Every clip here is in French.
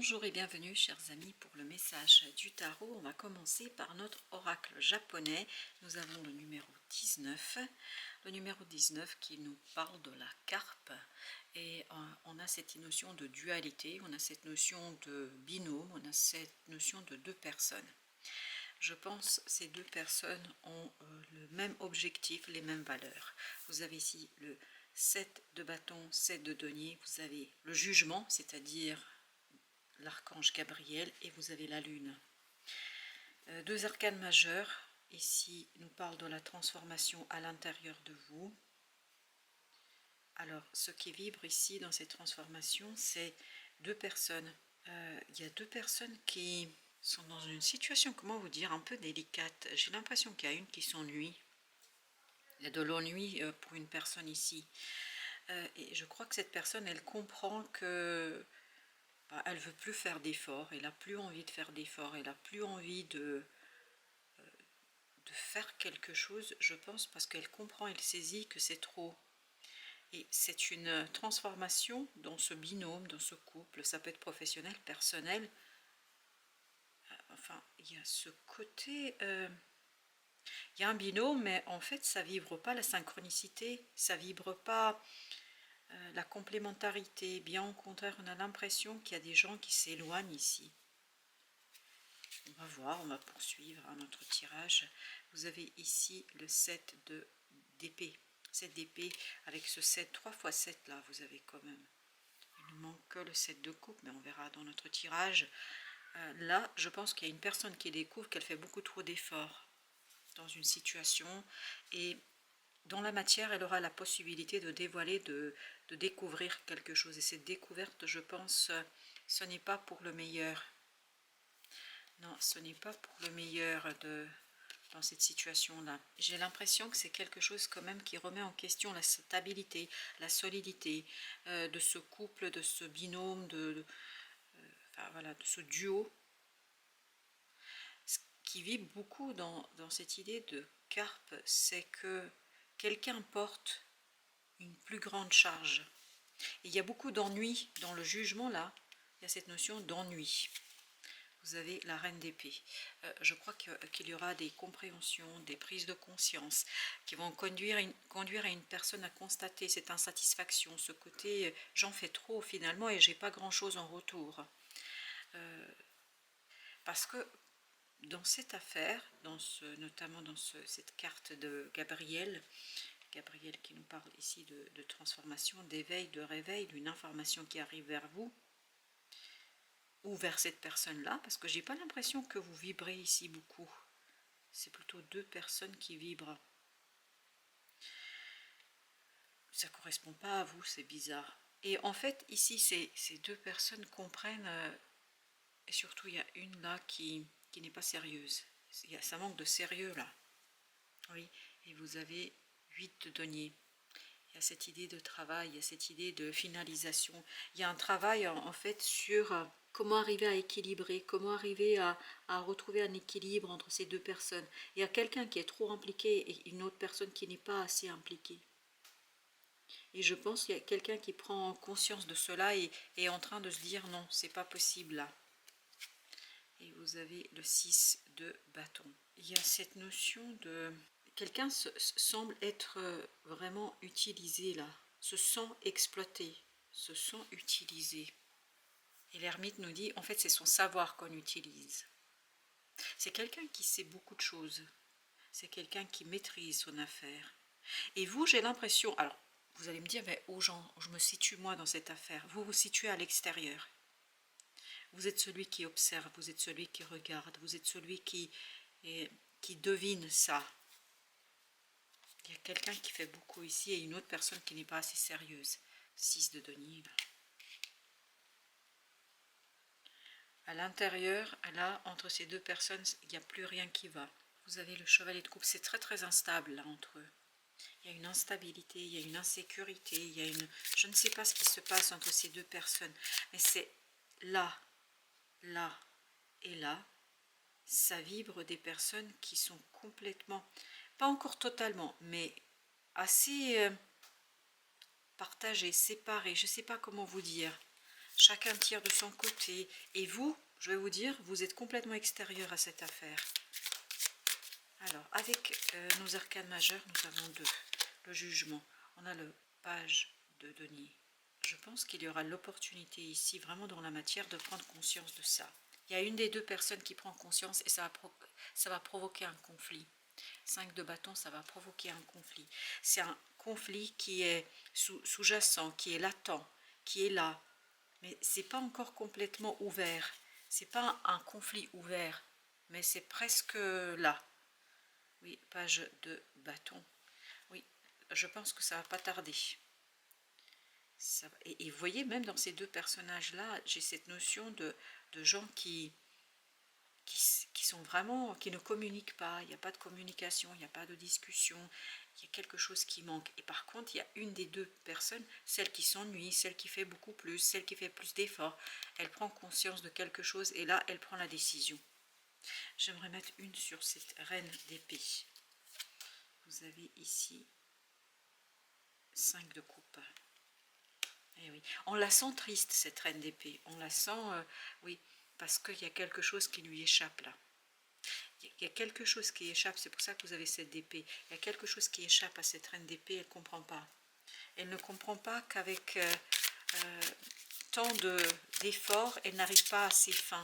Bonjour et bienvenue chers amis pour le message du tarot. On va commencer par notre oracle japonais. Nous avons le numéro 19. Le numéro 19 qui nous parle de la carpe. Et on a cette notion de dualité, on a cette notion de binôme, on a cette notion de deux personnes. Je pense que ces deux personnes ont le même objectif, les mêmes valeurs. Vous avez ici le 7 de bâton, 7 de denier, vous avez le jugement, c'est-à-dire l'archange Gabriel, et vous avez la lune. Deux arcanes majeurs, ici nous parle de la transformation à l'intérieur de vous. Alors ce qui vibre ici dans cette transformation, c'est deux personnes. Il y a deux personnes qui sont dans une situation, comment vous dire, un peu délicate. J'ai l'impression qu'il y a une qui s'ennuie. Il y a de l'ennui pour une personne ici. Et je crois que cette personne, elle comprend que elle veut plus faire d'efforts, elle n'a plus envie de faire d'efforts, elle n'a plus envie de faire quelque chose, je pense, parce qu'elle comprend, elle saisit que c'est trop. Et c'est une transformation dans ce binôme, dans ce couple, ça peut être professionnel, personnel. Enfin, il y a ce côté... il y a un binôme, mais en fait, ça vibre pas la synchronicité, ça vibre pas la complémentarité. Bien au contraire, on a l'impression qu'il y a des gens qui s'éloignent ici. On va voir, on va poursuivre notre tirage. Vous avez ici le 7 d'épée. 7 d'épée avec ce 7, 3 x 7 là, vous avez quand même. Il ne manque que le 7 de coupe, mais on verra dans notre tirage. Là, je pense qu'il y a une personne qui découvre qu'elle fait beaucoup trop d'efforts dans une situation. Et dans la matière, elle aura la possibilité de dévoiler, de découvrir quelque chose. Et cette découverte, je pense, ce n'est pas pour le meilleur. Non, ce n'est pas pour le meilleur dans cette situation-là. J'ai l'impression que c'est quelque chose quand même qui remet en question la stabilité, la solidité de ce couple, de ce binôme, enfin, voilà, de ce duo. Ce qui vibre beaucoup dans cette idée de carpe, c'est que quelqu'un porte une plus grande charge. Et il y a beaucoup d'ennui dans le jugement là, il y a cette notion d'ennui. Vous avez la reine d'épée. Je crois qu'il y aura des compréhensions, des prises de conscience qui vont conduire à une personne à constater cette insatisfaction, ce côté j'en fais trop finalement et j'ai pas grand chose en retour. Parce que dans cette affaire, notamment dans cette carte de Gabriel qui nous parle ici de transformation, d'éveil, de réveil, d'une information qui arrive vers vous, ou vers cette personne-là, parce que j'ai pas l'impression que vous vibrez ici beaucoup. C'est plutôt deux personnes qui vibrent. Ça correspond pas à vous, c'est bizarre. Et en fait, ici, ces deux personnes comprennent, et surtout il y a une là qui n'est pas sérieuse. Ça manque de sérieux là. Oui, et vous avez 8 de denier. Il y a cette idée de travail, il y a cette idée de finalisation. Il y a un travail en fait sur comment arriver à équilibrer, comment arriver à retrouver un équilibre entre ces deux personnes. Il y a quelqu'un qui est trop impliqué et une autre personne qui n'est pas assez impliquée. Et je pense qu'il y a quelqu'un qui prend conscience de cela et est en train de se dire non, c'est pas possible là. Et vous avez le 6 de bâton. Il y a cette notion de... Quelqu'un semble être vraiment utilisé là, se sent exploité, se sent utilisé. Et l'ermite nous dit, en fait, c'est son savoir qu'on utilise. C'est quelqu'un qui sait beaucoup de choses. C'est quelqu'un qui maîtrise son affaire. Et vous, j'ai l'impression... Alors, vous allez me dire, mais où je me situe moi dans cette affaire? Vous vous situez à l'extérieur. Vous êtes celui qui observe, vous êtes celui qui regarde, vous êtes celui qui devine ça. Il y a quelqu'un qui fait beaucoup ici et une autre personne qui n'est pas assez sérieuse. 6 de denier. À l'intérieur, là, entre ces deux personnes, il n'y a plus rien qui va. Vous avez le chevalier de coupe, c'est très très instable là entre eux. Il y a une instabilité, il y a une insécurité, il y a une... Je ne sais pas ce qui se passe entre ces deux personnes, mais c'est là, là et là, ça vibre des personnes qui sont complètement, pas encore totalement, mais assez partagées, séparées, je ne sais pas comment vous dire. Chacun tire de son côté. Et vous, je vais vous dire, vous êtes complètement extérieur à cette affaire. Alors, avec nos arcanes majeures, nous avons deux. Le jugement. On a le page de denier. Je pense qu'il y aura l'opportunité ici, vraiment dans la matière, de prendre conscience de ça. Il y a une des deux personnes qui prend conscience et ça va provoquer un conflit. 5 de bâton, ça va provoquer un conflit. C'est un conflit qui est sous-jacent, qui est latent, qui est là. Mais c'est pas encore complètement ouvert. C'est pas un conflit ouvert, mais c'est presque là. Oui, page de bâton. Oui, je pense que ça va pas tarder. Et vous voyez, même dans ces deux personnages-là, j'ai cette notion de gens qui sont vraiment, qui ne communiquent pas, il n'y a pas de communication, il n'y a pas de discussion, il y a quelque chose qui manque. Et par contre, il y a une des deux personnes, celle qui s'ennuie, celle qui fait beaucoup plus, celle qui fait plus d'efforts, elle prend conscience de quelque chose et là, elle prend la décision. J'aimerais mettre une sur cette reine d'épée. Vous avez ici 5 de coupe. Eh oui. On la sent triste, cette reine d'épée. On la sent, oui, parce qu'il y a quelque chose qui lui échappe là. Il y a quelque chose qui échappe, c'est pour ça que vous avez cette épée. Il y a quelque chose qui échappe à cette reine d'épée, elle ne comprend pas. Elle ne comprend pas qu'avec tant d'efforts, elle n'arrive pas à ses fins.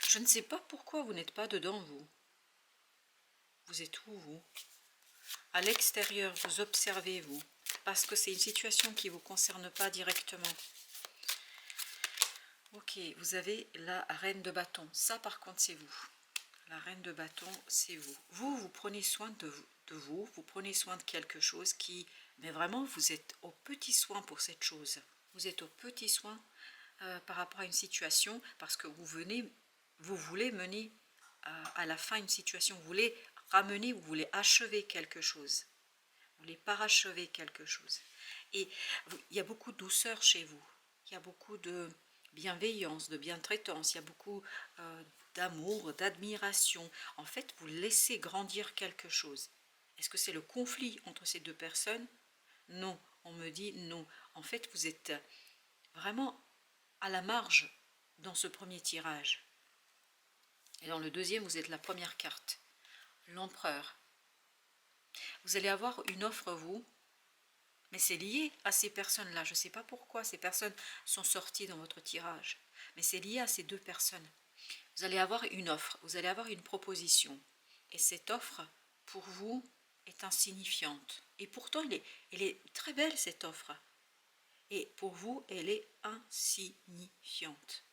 Je ne sais pas pourquoi vous n'êtes pas dedans, vous. Vous êtes où, vous? À l'extérieur, vous observez, vous. Parce que c'est une situation qui ne vous concerne pas directement. Ok, vous avez la reine de bâton. Ça, par contre, c'est vous. La reine de bâton, c'est vous. Vous prenez soin de vous, vous prenez soin de quelque chose qui... Mais vraiment, vous êtes au petit soin pour cette chose. Vous êtes au petit soin par rapport à une situation parce que vous voulez mener à la fin une situation. Vous voulez ramener, vous voulez achever quelque chose. Vous voulez parachever quelque chose. Et il y a beaucoup de douceur chez vous. Il y a beaucoup de bienveillance, de bientraitance. Il y a beaucoup d'amour, d'admiration. En fait, vous laissez grandir quelque chose. Est-ce que c'est le conflit entre ces deux personnes? Non, on me dit non. En fait, vous êtes vraiment à la marge dans ce premier tirage. Et dans le deuxième, vous êtes la première carte, l'empereur. Vous allez avoir une offre, vous, mais c'est lié à ces personnes-là. Je ne sais pas pourquoi ces personnes sont sorties dans votre tirage, mais c'est lié à ces deux personnes. Vous allez avoir une offre, vous allez avoir une proposition. Et cette offre, pour vous, est insignifiante. Et pourtant, elle est très belle, cette offre. Et pour vous, elle est insignifiante.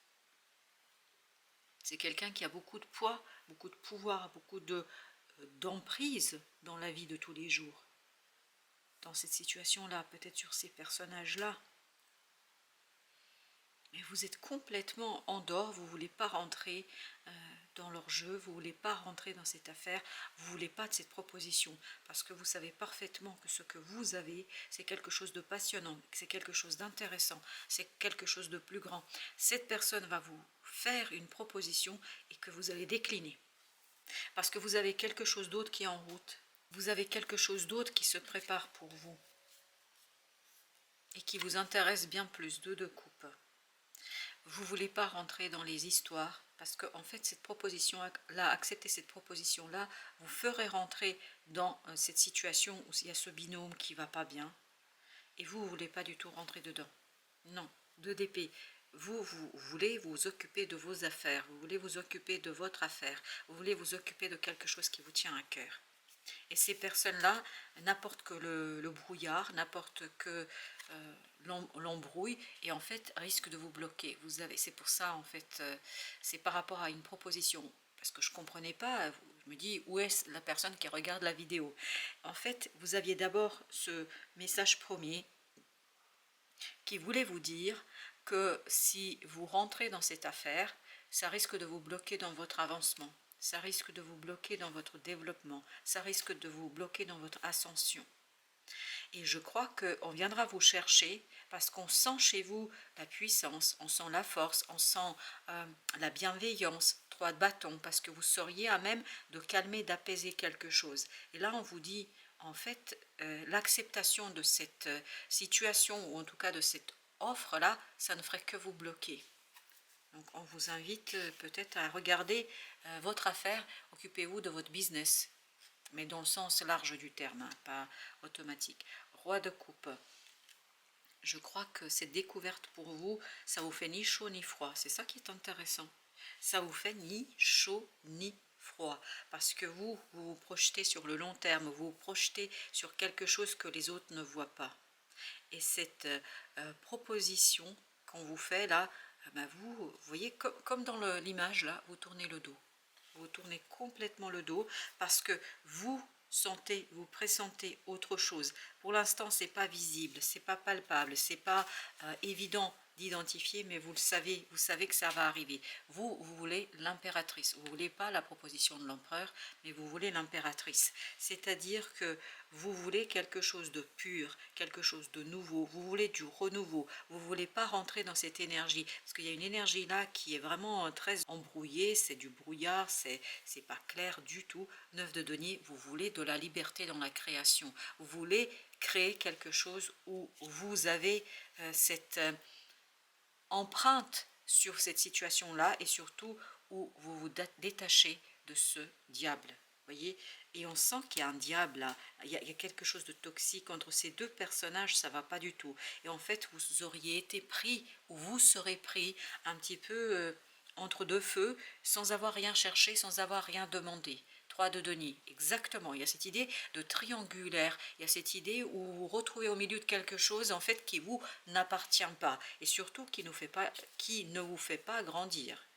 C'est quelqu'un qui a beaucoup de poids, beaucoup de pouvoir, beaucoup d'emprise dans la vie de tous les jours. Dans cette situation-là, peut-être sur ces personnages-là. Mais vous êtes complètement en dehors, vous ne voulez pas rentrer dans leur jeu, vous ne voulez pas rentrer dans cette affaire, vous ne voulez pas de cette proposition, parce que vous savez parfaitement que ce que vous avez, c'est quelque chose de passionnant, c'est quelque chose d'intéressant, c'est quelque chose de plus grand. Cette personne va vous faire une proposition et que vous allez décliner, parce que vous avez quelque chose d'autre qui est en route, vous avez quelque chose d'autre qui se prépare pour vous, et qui vous intéresse bien plus, de coupe. Vous ne voulez pas rentrer dans les histoires, parce que en fait, cette proposition-là, accepter cette proposition-là, vous ferez rentrer dans cette situation où il y a ce binôme qui ne va pas bien, et vous ne voulez pas du tout rentrer dedans. Non, 2 d'épée. Vous voulez vous occuper de vos affaires, vous voulez vous occuper de votre affaire, vous voulez vous occuper de quelque chose qui vous tient à cœur. Et ces personnes-là, n'apportent que le brouillard, n'apportent que l'embrouille, et en fait risquent de vous bloquer. C'est pour ça, en fait, c'est par rapport à une proposition, parce que je ne comprenais pas, je me dis, où est la personne qui regarde la vidéo? En fait, vous aviez d'abord ce message premier qui voulait vous dire que si vous rentrez dans cette affaire, ça risque de vous bloquer dans votre avancement. Ça risque de vous bloquer dans votre développement, ça risque de vous bloquer dans votre ascension. Et je crois qu'on viendra vous chercher parce qu'on sent chez vous la puissance, on sent la force, on sent la bienveillance, 3 de bâton, parce que vous seriez à même de calmer, d'apaiser quelque chose. Et là, on vous dit, en fait, l'acceptation de cette situation, ou en tout cas de cette offre là, ça ne ferait que vous bloquer. Donc on vous invite peut-être à regarder votre affaire, occupez-vous de votre business, mais dans le sens large du terme, hein, pas automatique. Roi de coupe. Je crois que cette découverte pour vous, ça vous fait ni chaud ni froid. C'est ça qui est intéressant. Ça vous fait ni chaud ni froid. Parce que vous vous projetez sur le long terme, vous vous projetez sur quelque chose que les autres ne voient pas. Et cette proposition qu'on vous fait là, ben vous voyez, comme dans l'image là, vous tournez le dos. Vous tournez complètement le dos parce que vous sentez, vous pressentez autre chose. Pour l'instant, c'est pas visible, c'est pas palpable, c'est pas évident d'identifier, mais vous le savez, vous savez que ça va arriver. Vous voulez l'impératrice, vous voulez pas la proposition de l'empereur, mais vous voulez l'impératrice. C'est-à-dire que vous voulez quelque chose de pur, quelque chose de nouveau, vous voulez du renouveau, vous ne voulez pas rentrer dans cette énergie, parce qu'il y a une énergie là qui est vraiment très embrouillée, c'est du brouillard, c'est pas clair du tout. 9 de denier, vous voulez de la liberté dans la création, vous voulez créer quelque chose où vous avez cette empreinte sur cette situation-là et surtout où vous vous détachez de ce diable. Voyez, et on sent qu'il y a un diable là, il y a quelque chose de toxique entre ces deux personnages, ça va pas du tout. Et en fait, vous auriez été pris, ou vous serez pris un petit peu entre deux feux, sans avoir rien cherché, sans avoir rien demandé. 3 de denier, exactement, il y a cette idée de triangulaire, il y a cette idée où vous vous retrouvez au milieu de quelque chose en fait qui vous n'appartient pas, et surtout qui ne vous fait pas grandir.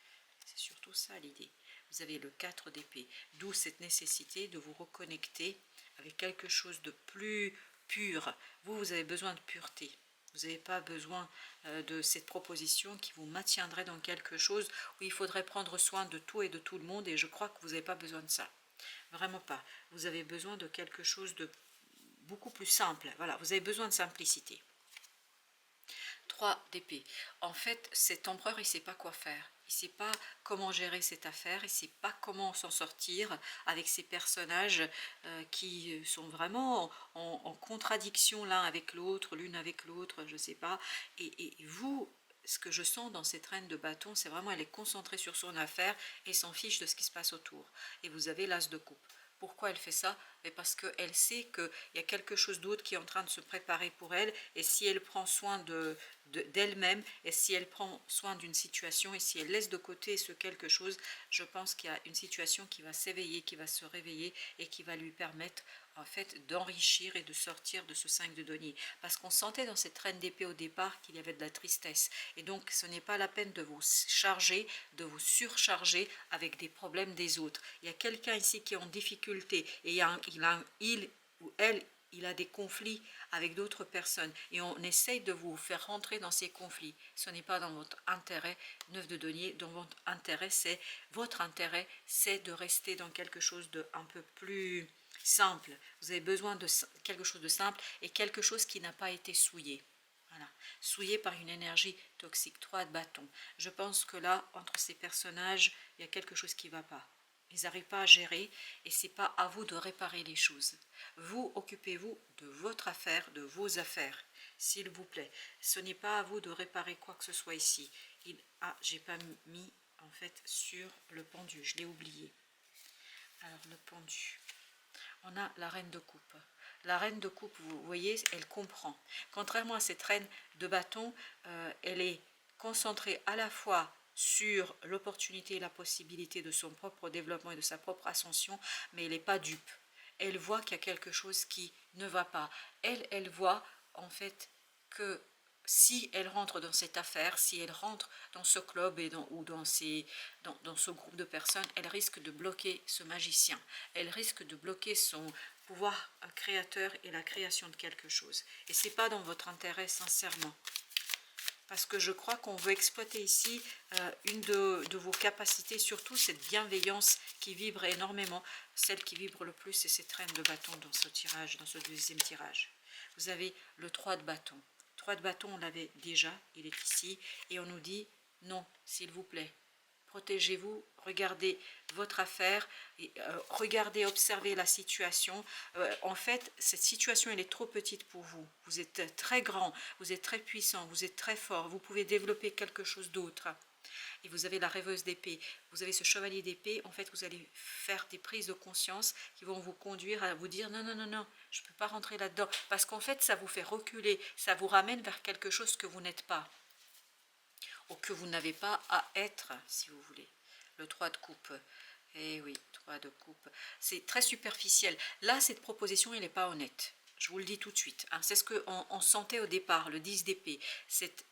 C'est surtout ça l'idée. Vous avez le 4 d'épée, d'où cette nécessité de vous reconnecter avec quelque chose de plus pur. Vous avez besoin de pureté. Vous n'avez pas besoin de cette proposition qui vous maintiendrait dans quelque chose où il faudrait prendre soin de tout et de tout le monde, et je crois que vous n'avez pas besoin de ça. Vraiment pas. Vous avez besoin de quelque chose de beaucoup plus simple. Voilà, vous avez besoin de simplicité. 3 d'épée. En fait, cet empereur, il ne sait pas quoi faire. Il ne sait pas comment gérer cette affaire, il ne sait pas comment s'en sortir avec ces personnages qui sont vraiment en contradiction l'un avec l'autre, l'une avec l'autre, je ne sais pas. Et vous, ce que je sens dans cette reine de bâton, c'est vraiment elle est concentrée sur son affaire et s'en fiche de ce qui se passe autour. Et vous avez l'as de coupe. Pourquoi elle fait ça? Mais parce qu'elle sait qu'il y a quelque chose d'autre qui est en train de se préparer pour elle, et si elle prend soin d'elle-même, et si elle prend soin d'une situation, et si elle laisse de côté ce quelque chose, je pense qu'il y a une situation qui va s'éveiller, qui va se réveiller, et qui va lui permettre en fait d'enrichir et de sortir de ce 5 de denier. Parce qu'on sentait dans cette reine d'épée au départ qu'il y avait de la tristesse, et donc ce n'est pas la peine de vous charger, de vous surcharger avec des problèmes des autres. Il y a quelqu'un ici qui est en difficulté, et il ou elle, il a des conflits avec d'autres personnes, et on essaye de vous faire rentrer dans ces conflits. Ce n'est pas dans votre intérêt. 9 de denier, dans votre intérêt, c'est de rester dans quelque chose de un peu plus simple. Vous avez besoin de quelque chose de simple et quelque chose qui n'a pas été souillé. Voilà, souillé par une énergie toxique. 3 de bâton. Je pense que là, entre ces personnages, il y a quelque chose qui ne va pas. Ils n'arrivent pas à gérer, et ce n'est pas à vous de réparer les choses. Vous occupez-vous de votre affaire, de vos affaires, s'il vous plaît. Ce n'est pas à vous de réparer quoi que ce soit ici. J'ai pas mis en fait sur le pendu, je l'ai oublié. Alors le pendu. On a la reine de coupe. La reine de coupe, vous voyez, elle comprend. Contrairement à cette reine de bâton, elle est concentrée à la fois sur l'opportunité et la possibilité de son propre développement et de sa propre ascension, mais elle n'est pas dupe. Elle voit qu'il y a quelque chose qui ne va pas. Elle voit en fait que si elle rentre dans cette affaire, si elle rentre dans ce club ou dans ce groupe de personnes, elle risque de bloquer ce magicien. Elle risque de bloquer son pouvoir créateur et la création de quelque chose. Et ce n'est pas dans votre intérêt, sincèrement. Parce que je crois qu'on veut exploiter ici une de vos capacités, surtout cette bienveillance qui vibre énormément. Celle qui vibre le plus, c'est cette reine de bâton dans ce tirage, dans ce deuxième tirage. Vous avez le 3 de bâton. 3 de bâton, on l'avait déjà, il est ici, et on nous dit non, s'il vous plaît, protégez-vous, regardez votre affaire, et, regardez, observez la situation. En fait, cette situation, elle est trop petite pour vous. Vous êtes très grand, vous êtes très puissant, vous êtes très fort, vous pouvez développer quelque chose d'autre. Et vous avez la rêveuse d'épée, vous avez ce chevalier d'épée, en fait vous allez faire des prises de conscience qui vont vous conduire à vous dire non, non, non, non, je ne peux pas rentrer là-dedans, parce qu'en fait ça vous fait reculer, ça vous ramène vers quelque chose que vous n'êtes pas, ou que vous n'avez pas à être, si vous voulez. Le 3 de coupe, eh oui, 3 de coupe, c'est très superficiel. Là, cette proposition, elle n'est pas honnête. Je vous le dis tout de suite. Hein. C'est ce qu'on sentait au départ, le 10 d'épée. Cette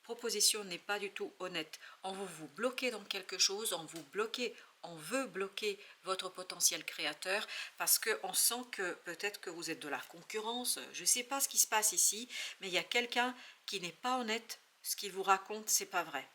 proposition n'est pas du tout honnête. On veut vous bloquer dans quelque chose, on veut bloquer votre potentiel créateur parce qu'on sent que peut-être que vous êtes de la concurrence. Je ne sais pas ce qui se passe ici, mais il y a quelqu'un qui n'est pas honnête. Ce qu'il vous raconte, c'est pas vrai.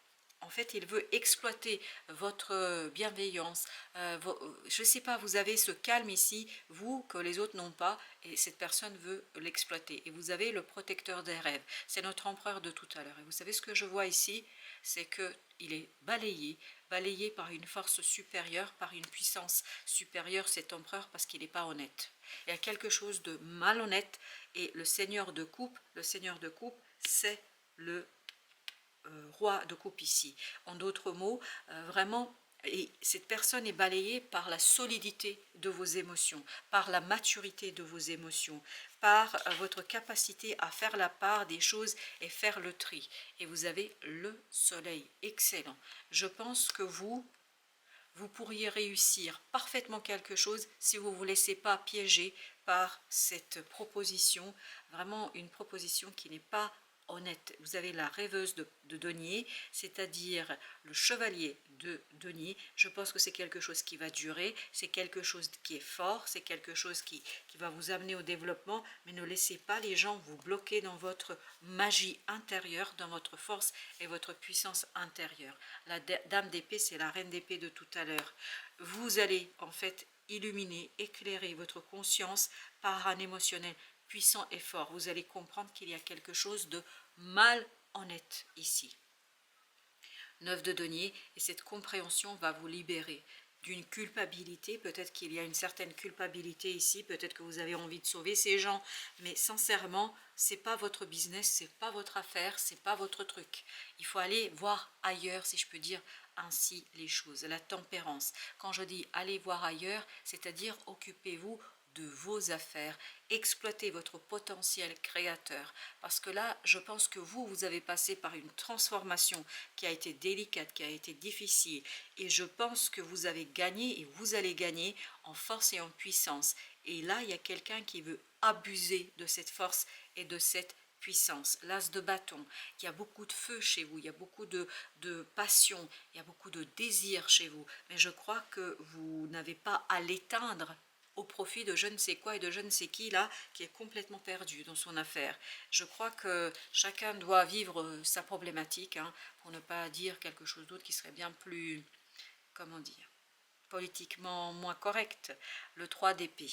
En fait, il veut exploiter votre bienveillance. Je ne sais pas, vous avez ce calme ici, vous, que les autres n'ont pas, et cette personne veut l'exploiter. Et vous avez le protecteur des rêves. C'est notre empereur de tout à l'heure. Et vous savez ce que je vois ici, c'est qu'il est balayé, balayé par une force supérieure, par une puissance supérieure, cet empereur, parce qu'il n'est pas honnête. Il y a quelque chose de malhonnête, et le seigneur de coupe, c'est le roi de coupe ici. En d'autres mots, vraiment, et cette personne est balayée par la solidité de vos émotions, par la maturité de vos émotions, par votre capacité à faire la part des choses et faire le tri. Et vous avez le soleil, excellent. Je pense que vous pourriez réussir parfaitement quelque chose si vous ne vous laissez pas piéger par cette proposition, vraiment une proposition qui n'est pas honnête. Vous avez la rêveuse de denier, c'est-à-dire le chevalier de denier. Je pense que c'est quelque chose qui va durer, c'est quelque chose qui est fort, c'est quelque chose qui va vous amener au développement, mais ne laissez pas les gens vous bloquer dans votre magie intérieure, dans votre force et votre puissance intérieure. La dame d'épée, c'est la reine d'épée de tout à l'heure. Vous allez en fait illuminer, éclairer votre conscience par un émotionnel puissant et fort. Vous allez comprendre qu'il y a quelque chose de malhonnête ici. 9 de denier, et cette compréhension va vous libérer d'une culpabilité. Peut-être qu'il y a une certaine culpabilité ici, peut-être que vous avez envie de sauver ces gens, mais sincèrement, c'est pas votre business, c'est pas votre affaire, c'est pas votre truc. Il faut aller voir ailleurs, si je peux dire ainsi les choses. La tempérance. Quand je dis allez voir ailleurs, c'est-à-dire occupez-vous de vos affaires, exploitez votre potentiel créateur. Parce que là, je pense que vous avez passé par une transformation qui a été délicate, qui a été difficile. Et je pense que vous avez gagné et vous allez gagner en force et en puissance. Et là, il y a quelqu'un qui veut abuser de cette force et de cette puissance. L'as de bâton, il y a beaucoup de feu chez vous, il y a beaucoup de passion, il y a beaucoup de désir chez vous. Mais je crois que vous n'avez pas à l'éteindre au profit de je ne sais quoi et de je ne sais qui là, qui est complètement perdu dans son affaire. Je crois que chacun doit vivre sa problématique, hein, pour ne pas dire quelque chose d'autre qui serait bien plus, comment dire, politiquement moins correct. Le 3 d'épée.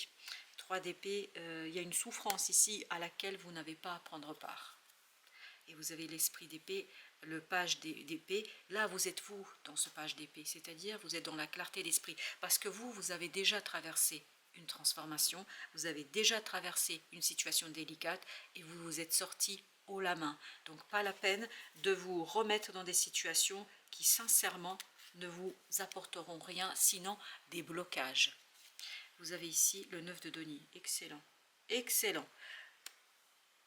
3 d'épée, il y a une souffrance ici à laquelle vous n'avez pas à prendre part. Et vous avez l'esprit d'épée, le page d'épée. Là, vous êtes vous dans ce page d'épée, c'est-à-dire vous êtes dans la clarté d'esprit. Parce que vous avez déjà traversé une transformation, vous avez déjà traversé une situation délicate et vous vous êtes sorti haut la main. Donc pas la peine de vous remettre dans des situations qui sincèrement ne vous apporteront rien, sinon des blocages. Vous avez ici le 9 de denier, excellent, excellent.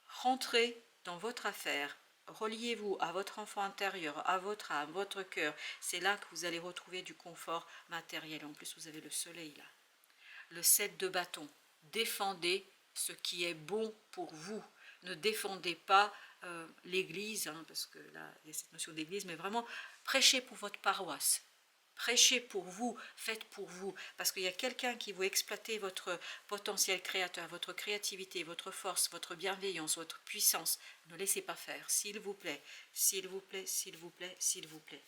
Rentrez dans votre affaire, reliez-vous à votre enfant intérieur, à votre âme, votre cœur. C'est là que vous allez retrouver du confort matériel. En plus, vous avez le soleil là. Le 7 de bâton, défendez ce qui est bon pour vous. Ne défendez pas l'église, hein, parce que là, il y a cette notion d'église, mais vraiment, prêchez pour votre paroisse. Prêchez pour vous, faites pour vous, parce qu'il y a quelqu'un qui veut exploiter votre potentiel créateur, votre créativité, votre force, votre bienveillance, votre puissance. Ne laissez pas faire, s'il vous plaît, s'il vous plaît, s'il vous plaît, s'il vous plaît.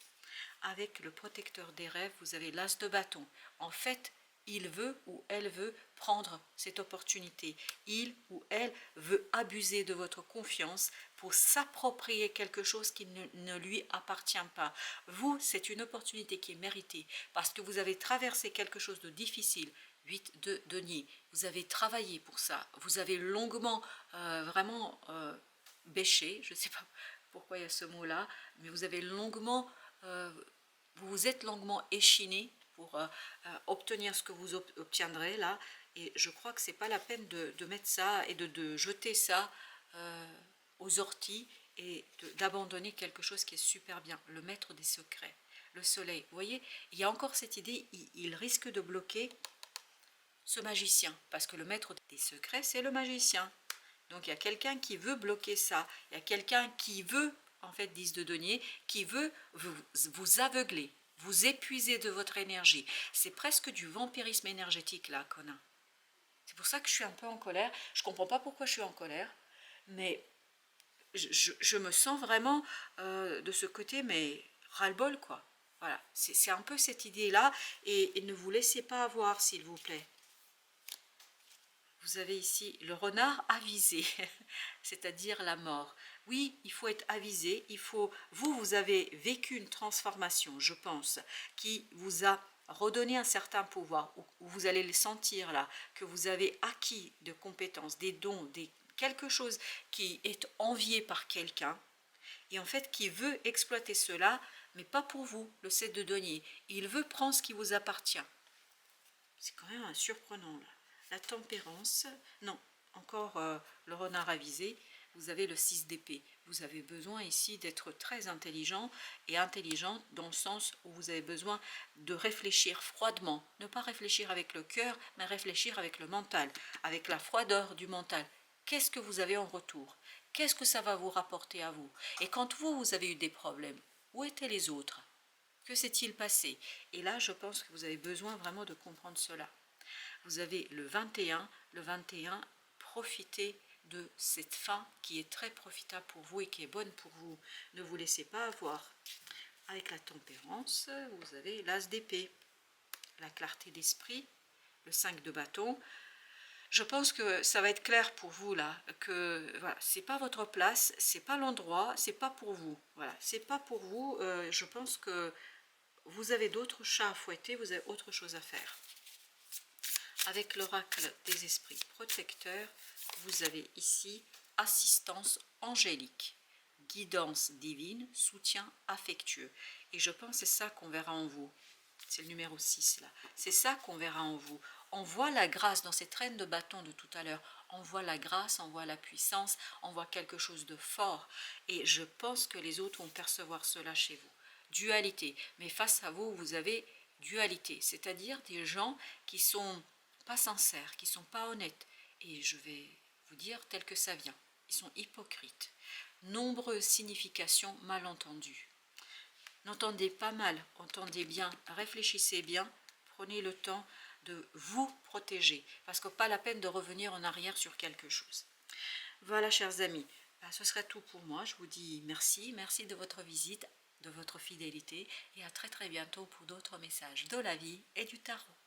Avec le protecteur des rêves, vous avez l'as de bâton. En fait, il veut ou elle veut prendre cette opportunité. Il ou elle veut abuser de votre confiance pour s'approprier quelque chose qui ne lui appartient pas. Vous, c'est une opportunité qui est méritée parce que vous avez traversé quelque chose de difficile. 8 de denier. Vous avez travaillé pour ça. Vous avez longuement, vraiment bêché. Je ne sais pas pourquoi il y a ce mot-là, mais vous avez longuement, vous vous êtes longuement échiné pour obtenir ce que vous obtiendrez là. Et je crois que c'est pas la peine de mettre ça et de jeter ça aux orties et d'abandonner quelque chose qui est super bien. Le maître des secrets, le soleil. Vous voyez, il y a encore cette idée, il risque de bloquer ce magicien, parce que le maître des secrets, c'est le magicien. Donc il y a quelqu'un qui veut bloquer ça, il y a quelqu'un qui veut, en fait, 10 de denier, qui veut vous aveugler, vous épuiser de votre énergie. C'est presque du vampirisme énergétique là qu'on a. C'est pour ça que je suis un peu en colère. Je ne comprends pas pourquoi je suis en colère, mais je me sens vraiment de ce côté, mais ras-le-bol quoi. Voilà, c'est un peu cette idée-là, et ne vous laissez pas avoir, s'il vous plaît. Vous avez ici le renard avisé, c'est-à-dire la mort. Oui, il faut être avisé, vous avez vécu une transformation, je pense, qui vous a redonné un certain pouvoir, où vous allez le sentir là, que vous avez acquis de compétences, des dons, quelque chose qui est envié par quelqu'un, et en fait qui veut exploiter cela, mais pas pour vous, le 7 de denier. Il veut prendre ce qui vous appartient. C'est quand même surprenant là. La tempérance, non, encore le renard avisé, vous avez le 6 d'épée. Vous avez besoin ici d'être très intelligent, et intelligent dans le sens où vous avez besoin de réfléchir froidement. Ne pas réfléchir avec le cœur, mais réfléchir avec le mental, avec la froideur du mental. Qu'est-ce que vous avez en retour? Qu'est-ce que ça va vous rapporter à vous? Et quand vous avez eu des problèmes, où étaient les autres? Que s'est-il passé? Et là, je pense que vous avez besoin vraiment de comprendre cela. Vous avez le 21, profitez de cette fin qui est très profitable pour vous et qui est bonne pour vous. Ne vous laissez pas avoir. Avec la tempérance, vous avez l'as d'épée, la clarté d'esprit, le 5 de bâton. Je pense que ça va être clair pour vous là, que voilà, c'est pas votre place, c'est pas l'endroit, c'est pas pour vous. Voilà, c'est pas pour vous. Je pense que vous avez d'autres chats à fouetter, vous avez autre chose à faire. Avec l'oracle des esprits protecteurs, vous avez ici assistance angélique, guidance divine, soutien affectueux. Et je pense que c'est ça qu'on verra en vous. C'est le numéro 6 là. C'est ça qu'on verra en vous. On voit la grâce dans cette reine de bâton de tout à l'heure. On voit la grâce, on voit la puissance, on voit quelque chose de fort. Et je pense que les autres vont percevoir cela chez vous. Dualité. Mais face à vous, vous avez dualité. C'est-à-dire des gens qui sont pas sincères, qui sont pas honnêtes. Et je vais vous dire tel que ça vient. Ils sont hypocrites. Nombreuses significations mal entendues. N'entendez pas mal, entendez bien, réfléchissez bien, prenez le temps de vous protéger, parce que pas la peine de revenir en arrière sur quelque chose. Voilà, chers amis, ce serait tout pour moi. Je vous dis merci, merci de votre visite, de votre fidélité, et à très très bientôt pour d'autres messages de la vie et du tarot.